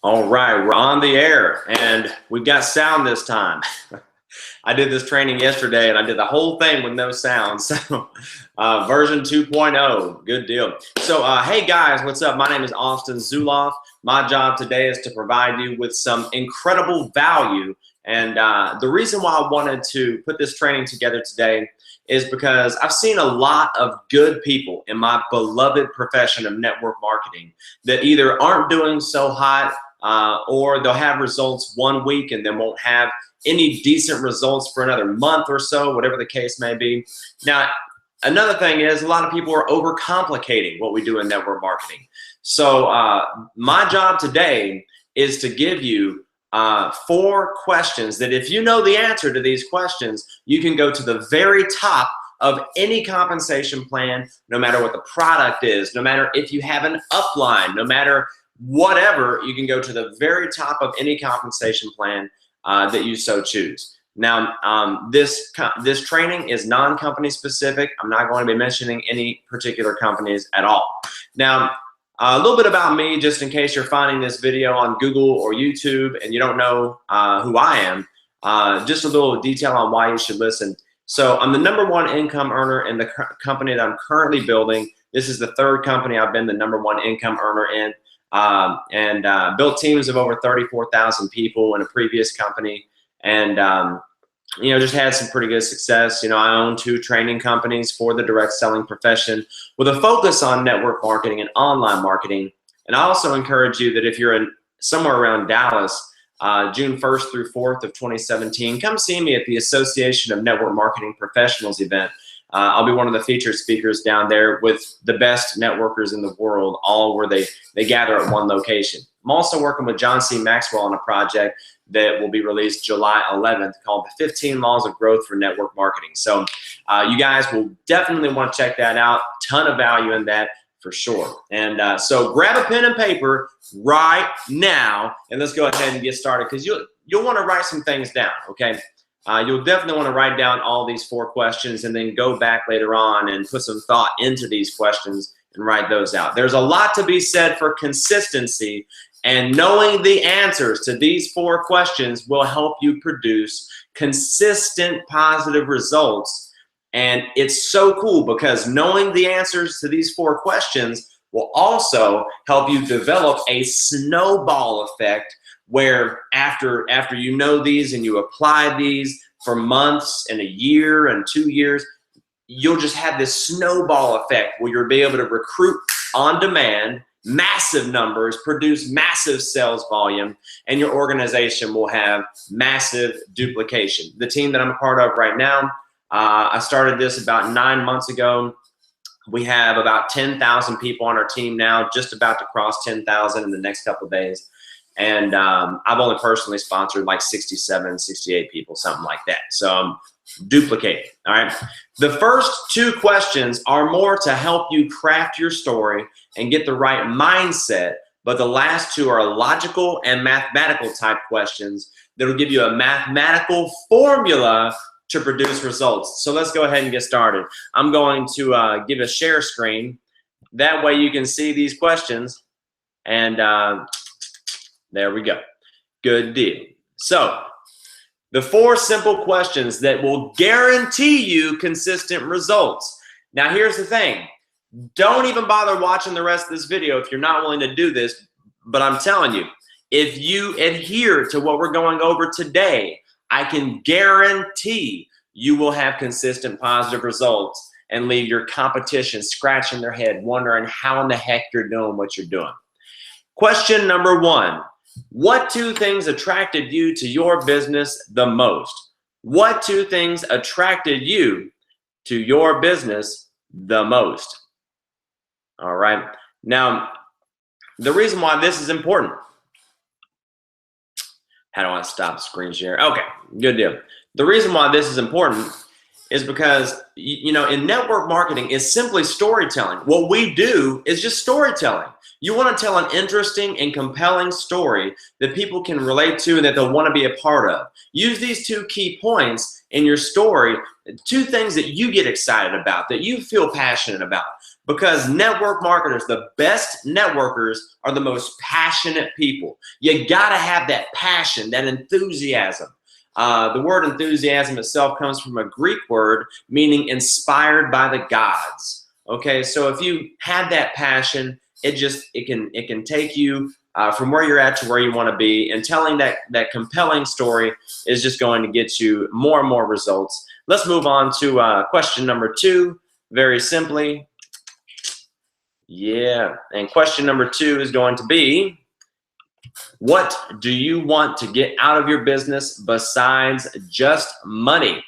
All right, we're on the air and we've got sound this time. I did this training yesterday and I did the whole thing with no sound. So version 2.0, good deal. So hey guys, what's up? My name is Austin Zulauf. My job today is to provide you with some incredible value. And the reason why I wanted to put this training together today is because I've seen a lot of good people in my beloved profession of network marketing that either aren't doing so hot or they'll have results one week and then won't have any decent results for another month or so, whatever the case may be. Now, another thing is a lot of people are overcomplicating what we do in network marketing. So my job today is to give you 4 questions that if you know the answer to these questions, you can go to the very top of any compensation plan, no matter what the product is, no matter if you have an upline, no matter whatever, you can go to the very top of any compensation plan that you so choose. Now, this training is non-company specific. I'm not going to be mentioning any particular companies at all. Now, a little bit about me, just in case you're finding this video on Google or YouTube and you don't know who I am, just a little detail on why you should listen. So I'm the #1 income earner in the company that I'm currently building. This is the 3rd company I've been the #1 income earner in. Built teams of over 34,000 people in a previous company, and you know, just had some pretty good success. You know, I own 2 training companies for the direct selling profession with a focus on network marketing and online marketing. And I also encourage you that if you're in somewhere around Dallas, June 1st through 4th of 2017, come see me at the Association of Network Marketing Professionals event. I'll be one of the featured speakers down there with the best networkers in the world, all where they gather at one location. I'm also working with John C. Maxwell on a project that will be released July 11th called the 15 Laws of Growth for Network Marketing. So you guys will definitely want to check that out. Ton of value in that for sure. And so grab a pen and paper right now and let's go ahead and get started, because you'll want to write some things down, okay? You'll definitely want to write down all these 4 questions and then go back later on and put some thought into these questions and write those out. There's a lot to be said for consistency, and knowing the answers to these 4 questions will help you produce consistent positive results. And it's so cool because knowing the answers to these 4 questions will also help you develop a snowball effect, where after you know these and you apply these for months and a year and 2 years, you'll just have this snowball effect where you'll be able to recruit on demand, massive numbers, produce massive sales volume, and your organization will have massive duplication. The team that I'm a part of right now, I started this about 9 months ago. We have about 10,000 people on our team now, just about to cross 10,000 in the next couple of days. And I've only personally sponsored like 67, 68 people, something like that. So duplicate, all right? The first 2 questions are more to help you craft your story and get the right mindset, but the last 2 are logical and mathematical type questions that will give you a mathematical formula to produce results. So let's go ahead and get started. I'm going to give a share screen. That way you can see these questions, and there we go. Good deal. So the 4 simple questions that will guarantee you consistent results. Now here's the thing. Don't even bother watching the rest of this video if you're not willing to do this, but I'm telling you, if you adhere to what we're going over today, I can guarantee you will have consistent positive results and leave your competition scratching their head, wondering how in the heck you're doing what you're doing. Question number 1. What 2 things attracted you to your business the most? What 2 things attracted you to your business the most? All right. Now, the reason why this is important. How do I stop screen share? Okay, good deal. The reason why this is important is because, you know, in network marketing, it's simply storytelling. What we do is just storytelling. You want to tell an interesting and compelling story that people can relate to and that they'll want to be a part of. Use these 2 key points in your story, 2 things that you get excited about, that you feel passionate about. Because network marketers, the best networkers, are the most passionate people. You gotta have that passion, that enthusiasm. The word enthusiasm itself comes from a Greek word meaning inspired by the gods. Okay, so if you have that passion, it can take you from where you're at to where you want to be, and telling that compelling story is just going to get you more and more results. Let's move on to question number 2. Very simply, yeah, and question number 2 is going to be, what do you want to get out of your business besides just money?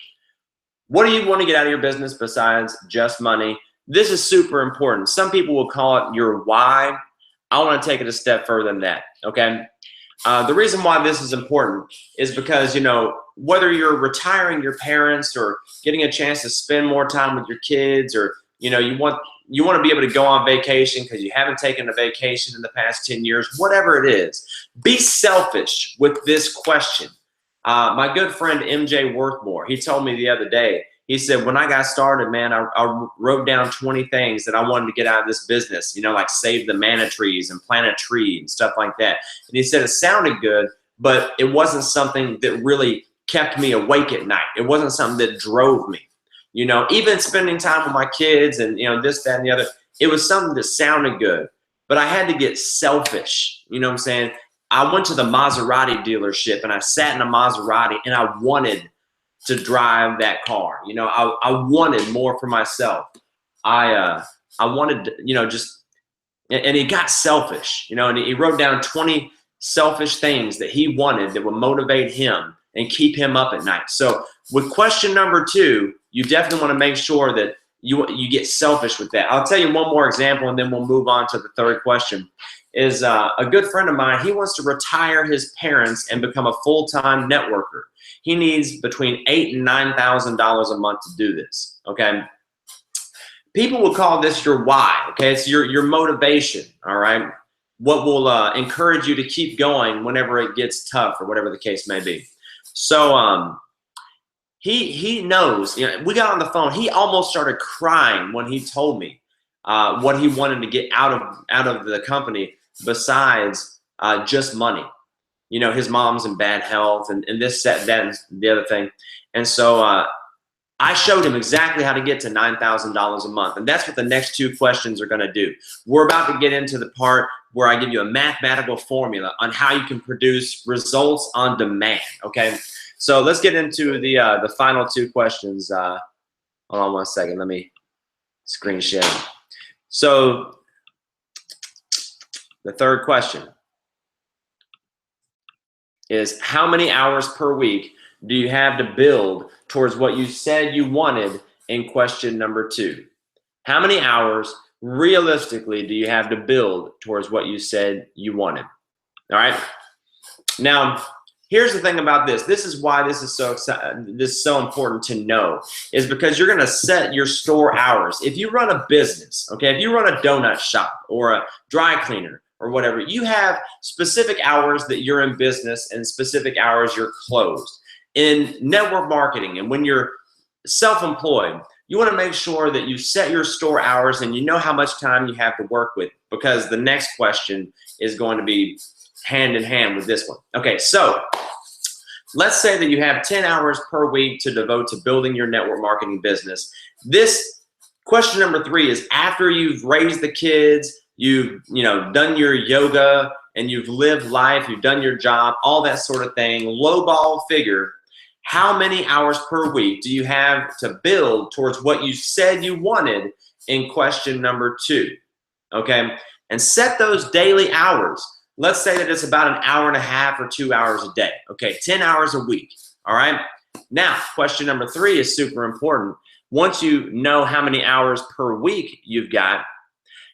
What do you want to get out of your business besides just money? This is super important. Some people will call it your why. I want to take it a step further than that, okay? The reason why this is important is because, you know, whether you're retiring your parents or getting a chance to spend more time with your kids, or, you know, you want to be able to go on vacation because you haven't taken a vacation in the past 10 years, whatever it is, be selfish with this question. My good friend MJ Worthmore, he told me the other day, he said, when I got started, man, I wrote down 20 things that I wanted to get out of this business, you know, like save the manna trees and plant a tree and stuff like that. And he said it sounded good, but it wasn't something that really kept me awake at night. It wasn't something that drove me. You know, even spending time with my kids and, you know, this, that, and the other, it was something that sounded good, but I had to get selfish. You know what I'm saying? I went to the Maserati dealership and I sat in a Maserati and I wanted to drive that car. You know, I wanted more for myself. I wanted, you know, just, and he got selfish, you know, and he wrote down 20 selfish things that he wanted that would motivate him and keep him up at night. So with question number 2, you definitely want to make sure that you get selfish with that. I'll tell you one more example and then we'll move on to the third question. Is a good friend of mine, he wants to retire his parents and become a full-time networker. He needs between $8,000 and $9,000 a month to do this, okay? People will call this your why, okay? It's your motivation, all right? What will encourage you to keep going whenever it gets tough, or whatever the case may be. So he knows, you know, we got on the phone, he almost started crying when he told me what he wanted to get out of the company besides just money. You know, his mom's in bad health and this, that, and the other thing. And so I showed him exactly how to get to $9,000 a month. And that's what the next 2 questions are going to do. We're about to get into the part where I give you a mathematical formula on how you can produce results on demand, okay? So let's get into the final 2 questions. Hold on one second. Let me screen share. So the third question is, how many hours per week do you have to build towards what you said you wanted in question number 2? How many hours realistically do you have to build towards what you said you wanted? All right. Now, here's the thing about this. This is why this is so important to know, is because you're going to set your store hours. If you run a business, okay, if you run a donut shop or a dry cleaner or whatever, you have specific hours that you're in business and specific hours you're closed. In network marketing and when you're self-employed, you want to make sure that you set your store hours and you know how much time you have to work with, because the next question is going to be hand in hand with this one. Okay, so let's say that you have 10 hours per week to devote to building your network marketing business. This question number 3 is after you've raised the kids, you've done your yoga and you've lived life, you've done your job, all that sort of thing, lowball figure. How many hours per week do you have to build towards what you said you wanted in question number 2? Okay, and set those daily hours. Let's say that it's about an hour and a half or 2 hours a day. Okay, 10 hours a week. All right. Now, question number 3 is super important. Once you know how many hours per week you've got,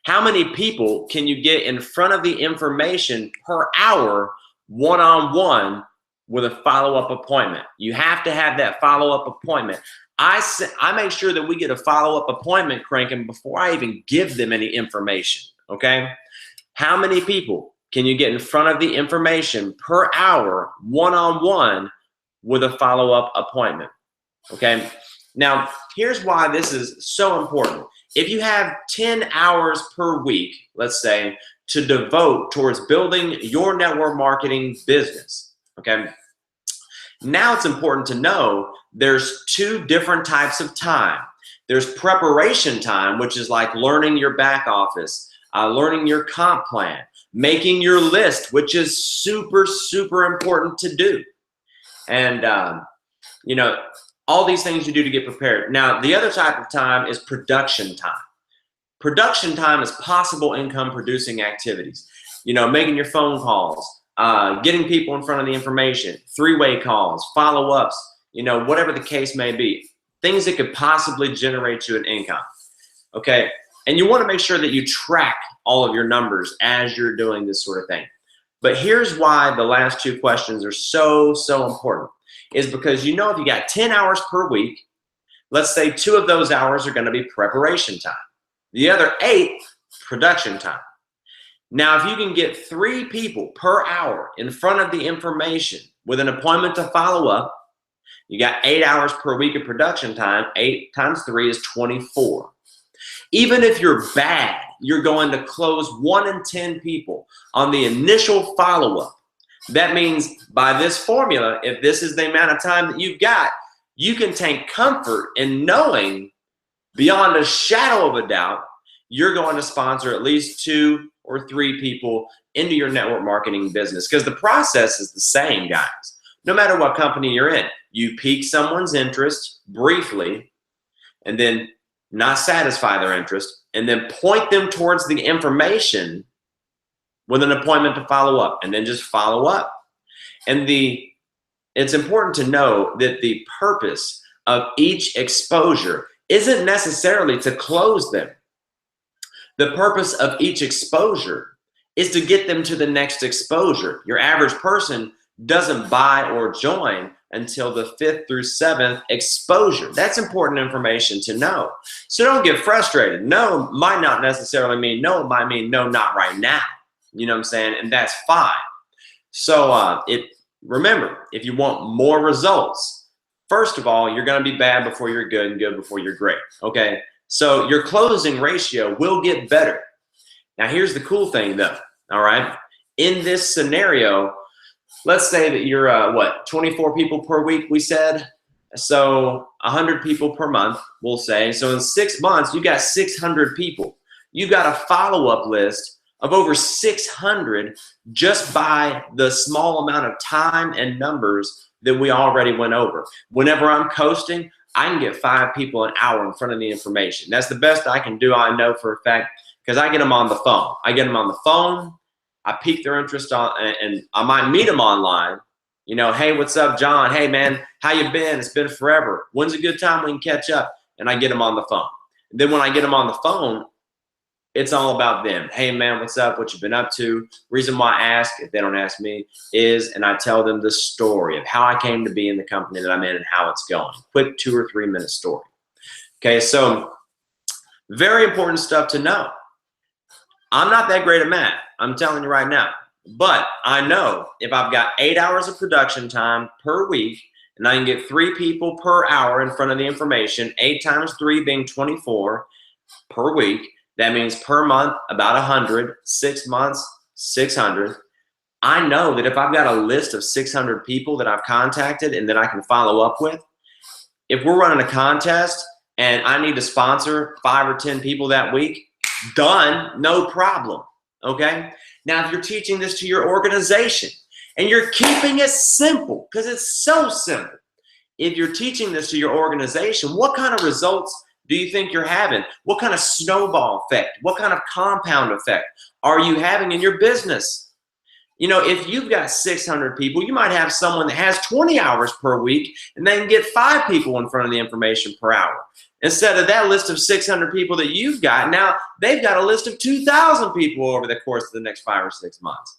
how many people can you get in front of the information per hour, one-on-one, with a follow-up appointment? You have to have that follow-up appointment. I make sure that we get a follow-up appointment cranking before I even give them any information, okay? How many people can you get in front of the information per hour, one-on-one, with a follow-up appointment, okay? Now, here's why this is so important. if you have 10 hours per week, let's say, to devote towards building your network marketing business, okay? Now it's important to know there's two different types of time. There's preparation time, which is like learning your back office, learning your comp plan, making your list, which is super, super important to do. And, you know, all these things you do to get prepared. Now, the other type of time is production time. Production time is possible income producing activities. You know, making your phone calls, getting people in front of the information, three-way calls, follow-ups, you know, whatever the case may be. Things that could possibly generate you an income, okay? And you want to make sure that you track all of your numbers as you're doing this sort of thing. But here's why the last two questions are so, so important, is because you know if you got 10 hours per week, let's say 2 of those hours are going to be preparation time. The other 8, production time. Now, if you can get 3 people per hour in front of the information with an appointment to follow up, you got 8 hours per week of production time. 8 times 3 is 24. Even if you're bad, you're going to close 1 in 10 people on the initial follow-up. That means by this formula, if this is the amount of time that you've got, you can take comfort in knowing beyond a shadow of a doubt, you're going to sponsor at least 2 or 3 people into your network marketing business, because the process is the same, guys. No matter what company you're in, you pique someone's interest briefly and then not satisfy their interest, and then point them towards the information with an appointment to follow up, and then just follow up. And it's important to know that the purpose of each exposure isn't necessarily to close them. The purpose of each exposure is to get them to the next exposure. Your average person doesn't buy or join until the 5th through 7th exposure. That's important information to know. So don't get frustrated. No might not necessarily mean no. It might mean no, not right now. You know what I'm saying? And that's fine. So remember, if you want more results, first of all, you're going to be bad before you're good and good before you're great. Okay? So your closing ratio will get better. Now, here's the cool thing, though. All right? In this scenario, let's say that you're, 24 people per week, we said. So 100 people per month, we'll say. So in 6 months, you got 600 people. You've got a follow-up list of over 600 just by the small amount of time and numbers that we already went over. Whenever I'm coasting, I can get 5 people an hour in front of the information. That's the best I can do, I know for a fact, because I get them on the phone. I pique their interest on, and I might meet them online. You know, hey, what's up, John? Hey, man, how you been? It's been forever. When's a good time we can catch up? And I get them on the phone. And then when I get them on the phone, it's all about them. Hey, man, what's up? What you been up to? Reason why I ask, if they don't ask me, is, and I tell them the story of how I came to be in the company that I'm in and how it's going. Quick 2 or 3 minute story. Okay, so very important stuff to know. I'm not that great at math. I'm telling you right now. But I know if I've got 8 hours of production time per week, and I can get 3 people per hour in front of the information, 8 times 3 being 24 per week, that means per month about 100, 6 months, 600. I know that if I've got a list of 600 people that I've contacted and that I can follow up with, if we're running a contest and I need to sponsor 5 or 10 people that week, done, no problem, okay? Now, if you're teaching this to your organization and you're keeping it simple, because it's so simple, if you're teaching this to your organization, what kind of results do you think you're having? What kind of snowball effect? What kind of compound effect are you having in your business? You know, if you've got 600 people, you might have someone that has 20 hours per week and they can get 5 people in front of the information per hour. Instead of that list of 600 people that you've got, now they've got a list of 2,000 people over the course of the next 5 or 6 months.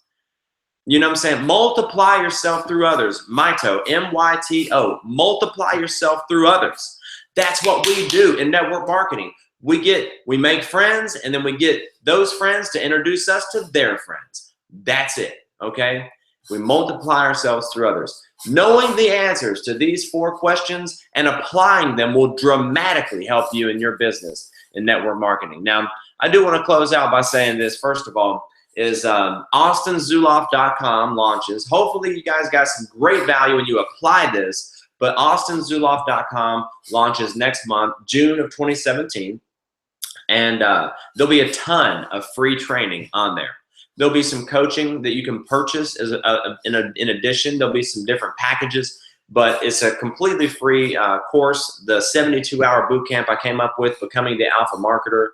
You know what I'm saying? Multiply yourself through others. Mito, M-Y-T-O. Multiply yourself through others. That's what we do in network marketing. We make friends, and then we get those friends to introduce us to their friends. That's it, okay? We multiply ourselves through others. Knowing the answers to these 4 questions and applying them will dramatically help you in your business in network marketing. Now, I do want to close out by saying this. First of all, is AustinZulauf.com launches. Hopefully, you guys got some great value when you apply this. But AustinZulauf.com launches next month, June of 2017. And there'll be a ton of free training on there. There'll be some coaching that you can purchase as in addition. There'll be some different packages, but it's a completely free course. The 72-hour boot camp I came up with, Becoming the Alpha Marketer,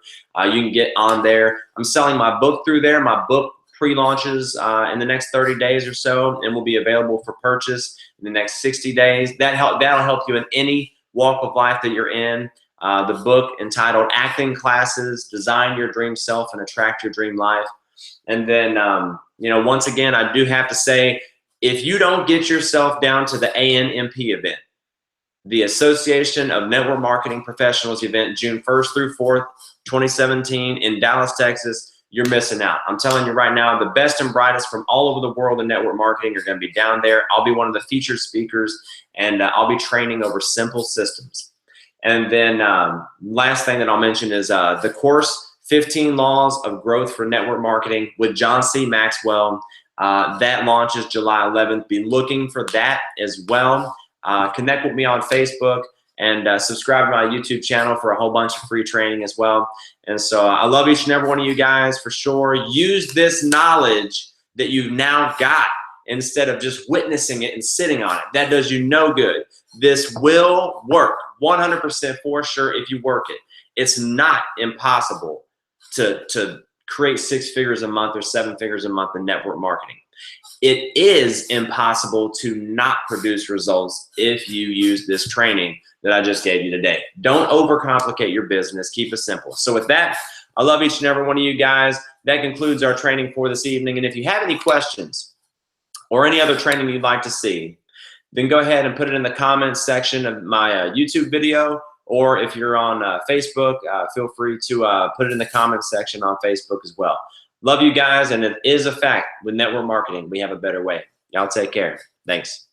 you can get on there. I'm selling my book through there. My book pre-launches in the next 30 days or so, and will be available for purchase in the next 60 days. That'll help you in any walk of life that you're in. The book entitled Acting Classes, Design Your Dream Self and Attract Your Dream Life. And then, once again, I do have to say, if you don't get yourself down to the ANMP event, the Association of Network Marketing Professionals event, June 1st through 4th, 2017 in Dallas, Texas, you're missing out. I'm telling you right now, the best and brightest from all over the world in network marketing are going to be down there. I'll be one of the featured speakers, and I'll be training over simple systems. And then last thing that I'll mention is the course, 15 Laws of Growth for Network Marketing with John C. Maxwell. That launches July 11th. Be looking for that as well. Connect with me on Facebook and subscribe to my YouTube channel for a whole bunch of free training as well. And so I love each and every one of you guys for sure. Use this knowledge that you've now got instead of just witnessing it and sitting on it. That does you no good. This will work 100% for sure if you work it. It's not impossible to create 6 figures a month or 7 figures a month in network marketing. It is impossible to not produce results if you use this training that I just gave you today. Don't overcomplicate your business. Keep it simple. So with that, I love each and every one of you guys. That concludes our training for this evening. And if you have any questions or any other training you'd like to see, then go ahead and put it in the comments section of my YouTube video. Or if you're on Facebook, feel free to put it in the comments section on Facebook as well. Love you guys, and it is a fact with network marketing, we have a better way. Y'all take care. Thanks.